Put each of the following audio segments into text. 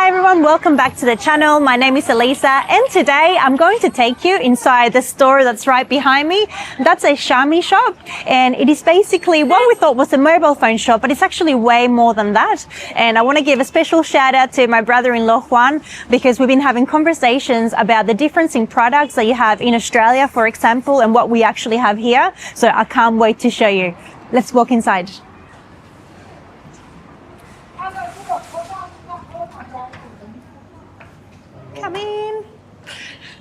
Hi everyone, welcome back to the channel. My name is Elisa and today I'm going to take you inside the store that's right behind me. That's a Xiaomi shop and it is basically what we thought was a mobile phone shop, but it's actually way more than that. And I want to give a special shout out to my brother-in-law Juan because we've been having conversations about the difference in products that you have in Australia, for example, and what we actually have here. So I can't wait to show you. Let's walk inside. Come in.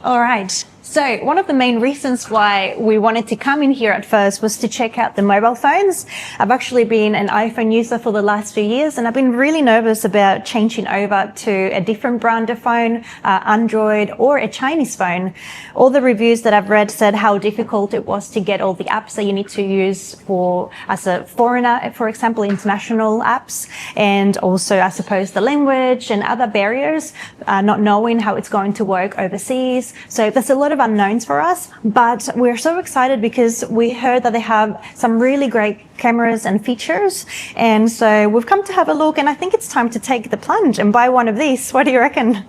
All right. So one of the main reasons why we wanted to come in here at first was to check out the mobile phones. I've actually been an iPhone user for the last few years and I've been really nervous about changing over to a different brand of phone, Android or a Chinese phone. All the reviews that I've read said how difficult it was to get all the apps that you need to use for as a foreigner, for example, international apps, and also I suppose the language and other barriers, not knowing how it's going to work overseas. So there's a lot of unknowns for us, but we're so excited because we heard that they have some really great cameras and features, and so we've come to have a look, and I think it's time to take the plunge and buy one of these. What do you reckon?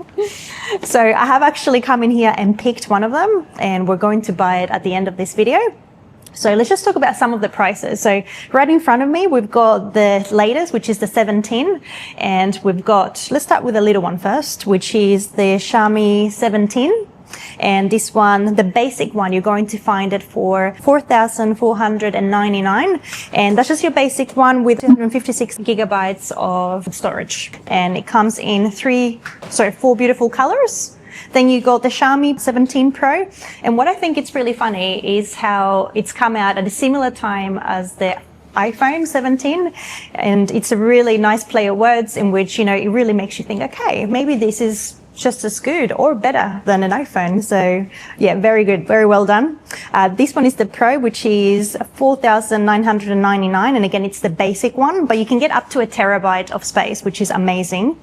So I have actually come in here and picked one of them, and we're going to buy it at the end of this video. So let's just talk about some of the prices. So right in front of me, we've got the latest, which is the 17, and we've got, let's start with the little one first, which is the Xiaomi 17. And this one, the basic one, you're going to find it for $4,499. And that's just your basic one with 256 gigabytes of storage. And it comes in four beautiful colors. Then you got the Xiaomi 17 Pro. And what I think it's really funny is how it's come out at a similar time as the iPhone 17, and it's a really nice play of words in which, you know, it really makes you think, okay, maybe this is just as good or better than an iPhone. So yeah, very good, very well done. This one is the Pro, which is $4,999, and again, it's the basic one, but you can get up to 1 terabyte of space, which is amazing.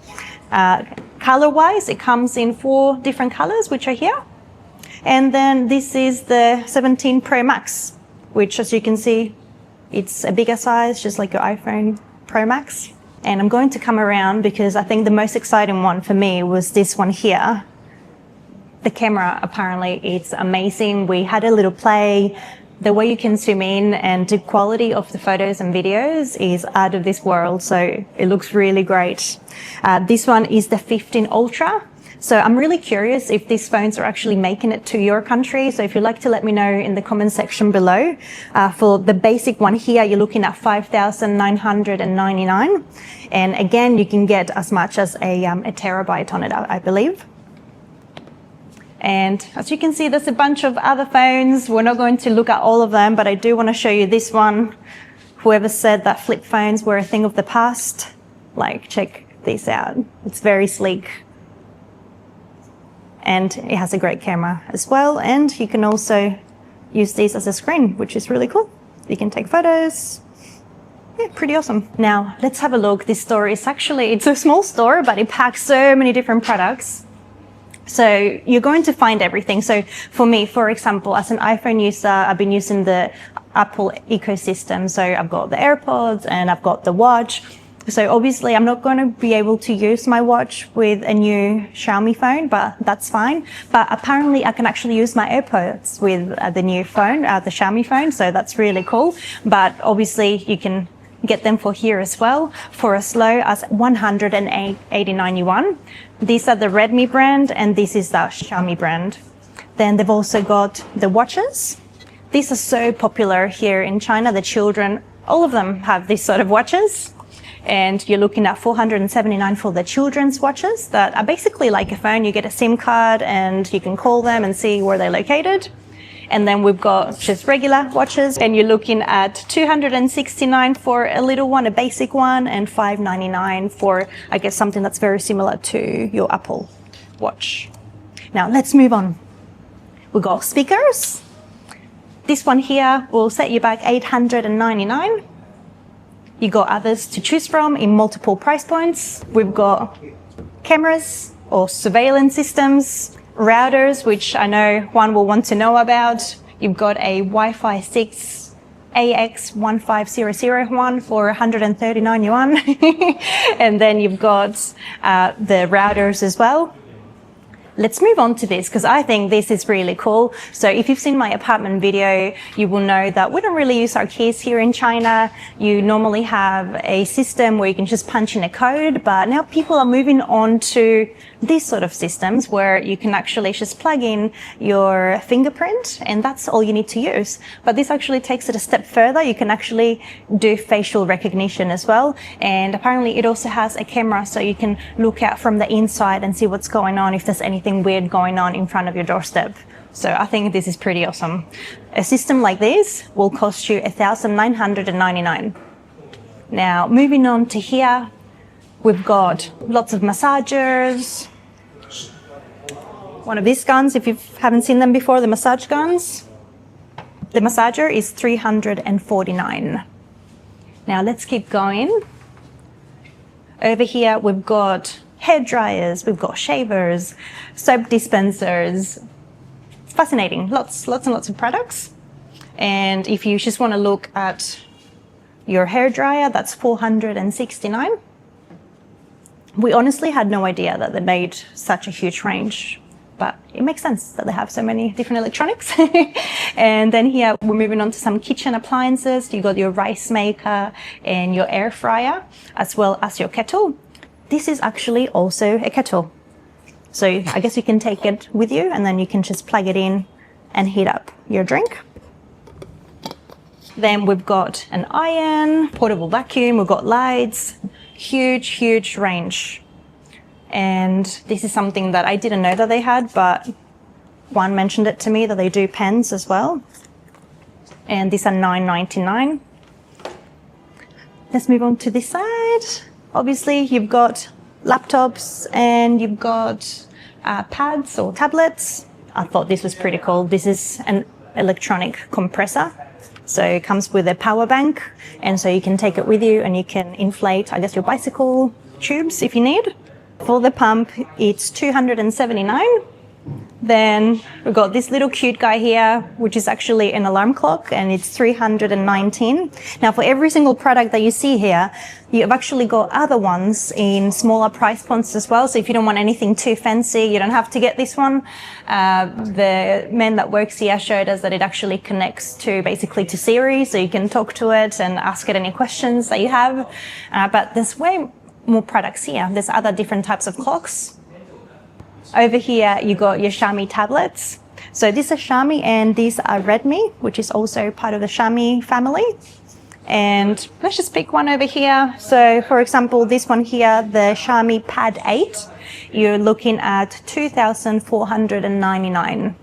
Color-wise, it comes in 4 different colors, which are here. And then this is the 17 Pro Max, which, as you can see, it's a bigger size, just like your iPhone Pro Max. And I'm going to come around because I think the most exciting one for me was this one here. The camera, apparently, it's amazing. We had a little play. The way you can zoom in and the quality of the photos and videos is out of this world. So it looks really great. This one is the 15 Ultra. So I'm really curious if these phones are actually making it to your country. So if you'd like to let me know in the comment section below. For the basic one here, you're looking at $5,999. And again, you can get as much as a terabyte on it, I believe. And as you can see, there's a bunch of other phones. We're not going to look at all of them, but I do want to show you this one. Whoever said that flip phones were a thing of the past, like, check this out. It's very sleek. And it has a great camera as well. And you can also use these as a screen, which is really cool. You can take photos. Yeah, pretty awesome. Now, let's have a look. This store is actually, it's a small store, but it packs so many different products. So you're going to find everything. So for me, for example, as an iPhone user, I've been using the Apple ecosystem. So I've got the AirPods and I've got the watch. So obviously I'm not going to be able to use my watch with a new Xiaomi phone, but that's fine. But apparently I can actually use my AirPods with the new phone, the Xiaomi phone. So that's really cool. But obviously you can get them for here as well for as low as 189 yuan. These are the Redmi brand and this is the Xiaomi brand. Then they've also got the watches. These are so popular here in China. The children, all of them have these sort of watches. And you're looking at 479 for the children's watches that are basically like a phone. You get a SIM card and you can call them and see where they're located. And then we've got just regular watches and you're looking at 269 for a little one, a basic one, and 599 for, I guess, something that's very similar to your Apple Watch. Now let's move on. We've got speakers. This one here will set you back 899. You got others to choose from in multiple price points. We've got cameras or surveillance systems, routers, which I know Juan will want to know about. You've got a Wi-Fi 6 AX15001 for 139 yuan. And then you've got the routers as well. Let's move on to this because I think this is really cool. So if you've seen my apartment video, you will know that we don't really use our keys here in China. You normally have a system where you can just punch in a code, but now people are moving on to these sort of systems where you can actually just plug in your fingerprint and that's all you need to use. But this actually takes it a step further. You can actually do facial recognition as well. And apparently it also has a camera so you can look out from the inside and see what's going on if there's anything weird going on in front of your doorstep. So I think this is pretty awesome. A system like this will cost you 1,999. Now moving on to here, we've got lots of massagers. One of these guns, if you haven't seen them before, the massage guns. The massager is 349. Now let's keep going. Over here, we've got hair dryers, we've got shavers, soap dispensers. It's fascinating, lots and lots of products. And if you just want to look at your hair dryer, that's 469. We honestly had no idea that they made such a huge range, but it makes sense that they have so many different electronics. And then here we're moving on to some kitchen appliances. You got your rice maker and your air fryer, as well as your kettle. This is actually also a kettle. So I guess you can take it with you and then you can just plug it in and heat up your drink. Then we've got an iron, portable vacuum, we've got lights, huge range. And this is something that I didn't know that they had, but one mentioned it to me that they do pens as well. And these are $9.99. Let's move on to this side. Obviously, you've got laptops and you've got pads or tablets. I thought this was pretty cool. This is an electronic compressor. So it comes with a power bank, and so you can take it with you and you can inflate, I guess, your bicycle tubes if you need. For the pump, it's 279. Then we've got this little cute guy here, which is actually an alarm clock, and it's 319. Now, for every single product that you see here, you've actually got other ones in smaller price points as well. So if you don't want anything too fancy, you don't have to get this one. The man that works here showed us that it actually connects to basically to Siri, so you can talk to it and ask it any questions that you have. But there's way more products here. There's other different types of clocks. Over here, you got your Xiaomi tablets. So these are Xiaomi and these are Redmi, which is also part of the Xiaomi family. And let's just pick one over here. So for example, this one here, the Xiaomi Pad 8, you're looking at 2,499.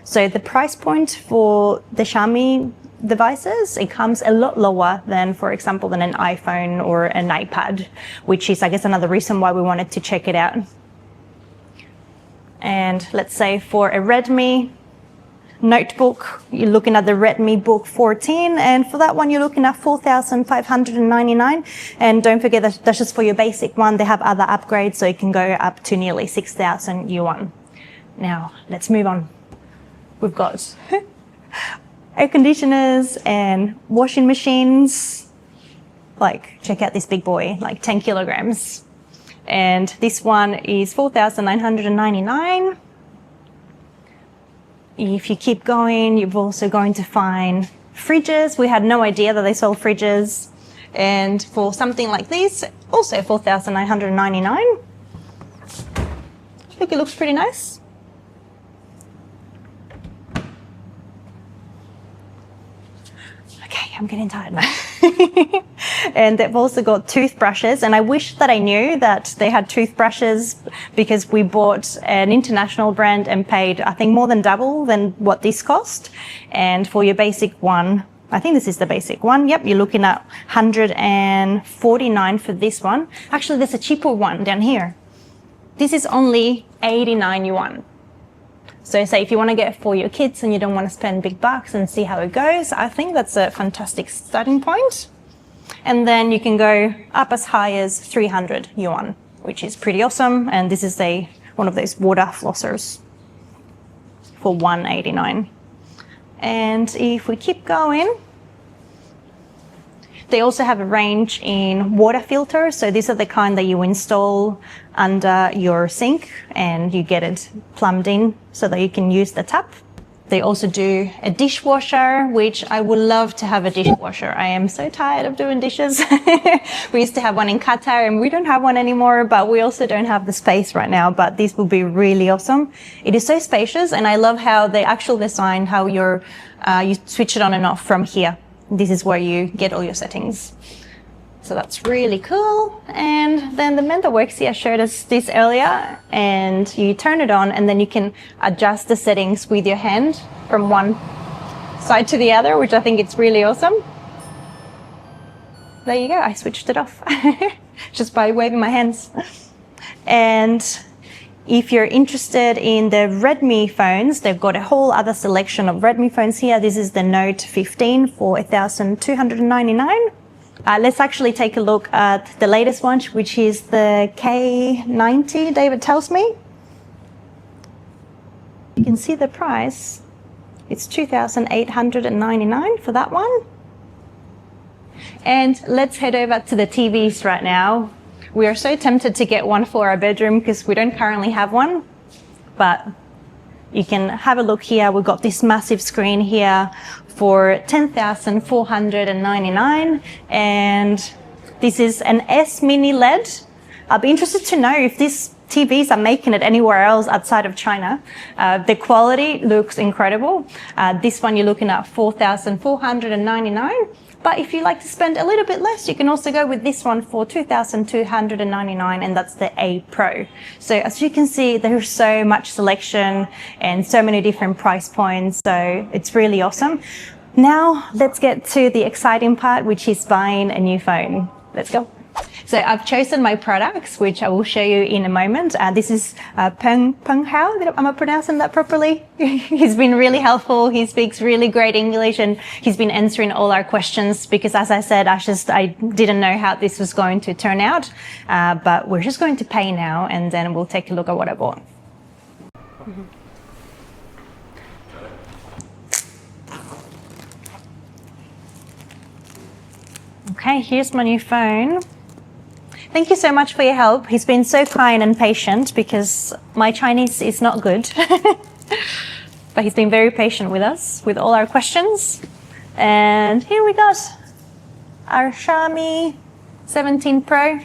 So the price point for the Xiaomi devices, it comes a lot lower than, for example, than an iPhone or an iPad, which is, I guess, another reason why we wanted to check it out. And let's say for a Redmi notebook, you're looking at the Redmi Book 14, and for that one you're looking at 4,599. And don't forget that that's just for your basic one. They have other upgrades, so it can go up to nearly 6,000 yuan. Now let's move on. We've got air conditioners and washing machines. Like, check out this big boy, like 10 kilograms. And this one is 4,999. If you keep going, you're also going to find fridges. We had no idea that they sold fridges. And for something like this, also 4,999. Look, it looks pretty nice. Okay, I'm getting tired now. And they've also got toothbrushes, and I wish that I knew that they had toothbrushes, because we bought an international brand and paid, I think, more than double than what this cost. And for your basic one, I think this is the basic one. Yep, you're looking at 149 for this one. Actually, there's a cheaper one down here. This is only 89 yuan. So say if you want to get it for your kids and you don't want to spend big bucks and see how it goes, I think that's a fantastic starting point. And then you can go up as high as 300 yuan, which is pretty awesome. And this is one of those water flossers for 189. And if we keep going, They also have a range in water filters. So these are the kind that you install under your sink and you get it plumbed in so that you can use the tap. They also do a dishwasher, which I would love to have a dishwasher. I am so tired of doing dishes. We used to have one in Qatar and we don't have one anymore, but we also don't have the space right now. But this will be really awesome. It is so spacious, and I love how they actually designed how you switch it on and off from here. This is where you get all your settings. So that's really cool. And then the man that works here showed us this earlier, and you turn it on and then you can adjust the settings with your hand from one side to the other, which I think it's really awesome. There you go, I switched it off just by waving my hands. And if you're interested in the Redmi phones, they've got a whole other selection of Redmi phones here. This is the Note 15 for $1,299. Let's actually take a look at the latest one, which is the K90, David tells me. You can see the price. It's $2,899 for that one. And let's head over to the TVs right now. We are so tempted to get one for our bedroom because we don't currently have one, but you can have a look here. We've got this massive screen here for $10,499, and this is an S Mini LED. I'll be interested to know if these TVs are making it anywhere else outside of China. The quality looks incredible. This one you're looking at $4,499. But if you like to spend a little bit less, you can also go with this one for $2,299, and that's the A Pro. So as you can see, there's so much selection and so many different price points. So it's really awesome. Now let's get to the exciting part, which is buying a new phone. Let's go. So I've chosen my products, which I will show you in a moment. This is Peng Hao. Am I pronouncing that properly? He's been really helpful. He speaks really great English, and he's been answering all our questions because, as I said, I didn't know how this was going to turn out. But we're just going to pay now, and then we'll take a look at what I bought. Okay, here's my new phone. Thank you so much for your help. He's been so kind and patient because my Chinese is not good. But he's been very patient with us, with all our questions. And here we got our Xiaomi 17 Pro.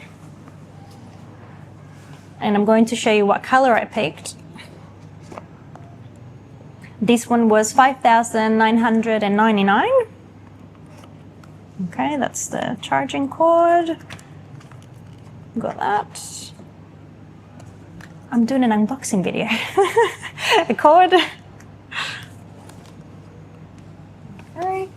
And I'm going to show you what color I picked. This one was $5,999. Okay, that's the charging cord. Got that. I'm doing an unboxing video. A cord. Okay.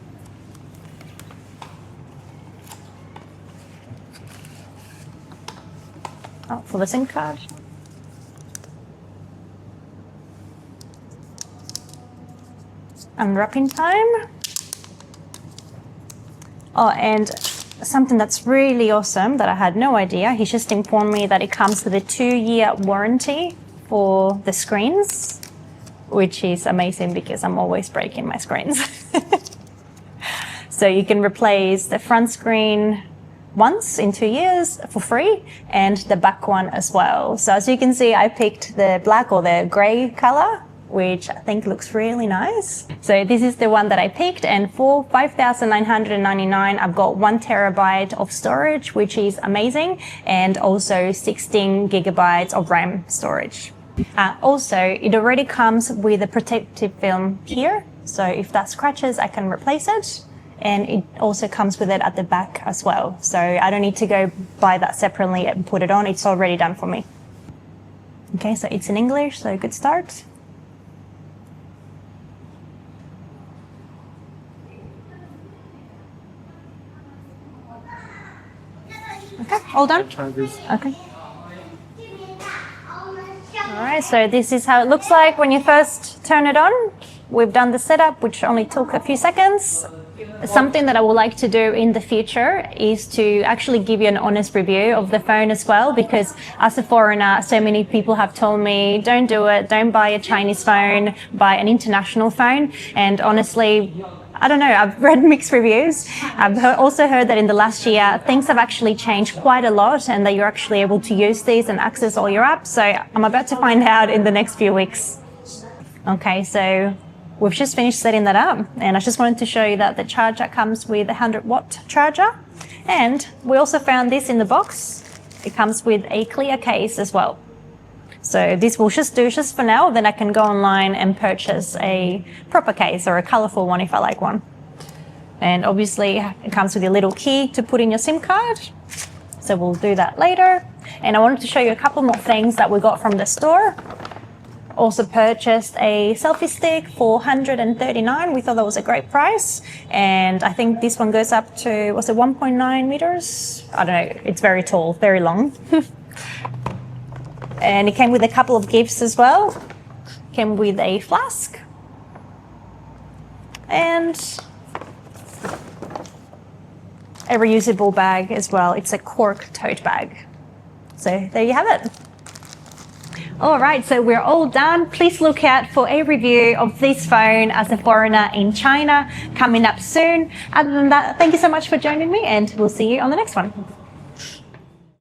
Oh, for the SIM card. Unwrapping time. Oh, and something that's really awesome that I had no idea. He just informed me that it comes with a 2-year warranty for the screens, which is amazing because I'm always breaking my screens. So you can replace the front screen once in 2 years for free, and the back one as well. So as you can see, I picked the black or the gray color, which I think looks really nice. So this is the one that I picked, and for $5,999, I've got 1 terabyte of storage, which is amazing, and also 16 gigabytes of RAM storage. Also, it already comes with a protective film here, so if that scratches, I can replace it. And it also comes with it at the back as well. So I don't need to go buy that separately and put it on. It's already done for me. Okay, so it's in English, so good start. Okay, all done? Okay. All right, so this is how it looks like when you first turn it on. We've done the setup, which only took a few seconds. Something that I would like to do in the future is to actually give you an honest review of the phone as well, because as a foreigner, so many people have told me, don't do it, don't buy a Chinese phone, buy an international phone. And honestly, I don't know, I've read mixed reviews. I've also heard that in the last year, things have actually changed quite a lot and that you're actually able to use these and access all your apps. So I'm about to find out in the next few weeks. Okay, so we've just finished setting that up, and I just wanted to show you that the charger comes with a 100-watt charger, and we also found this in the box. It comes with a clear case as well. So this will just do just for now, then I can go online and purchase a proper case or a colorful one if I like one. And obviously it comes with a little key to put in your SIM card. So we'll do that later. And I wanted to show you a couple more things that we got from the store. Also purchased a selfie stick for $139. We thought that was a great price. And I think this one goes up to, was it 1.9 meters? I don't know, it's very tall, very long. And it came with a couple of gifts as well. Came with a flask. And a reusable bag as well. It's a cork tote bag. So there you have it. All right, so we're all done. Please look out for a review of this phone as a foreigner in China coming up soon. Other than that, thank you so much for joining me, and we'll see you on the next one.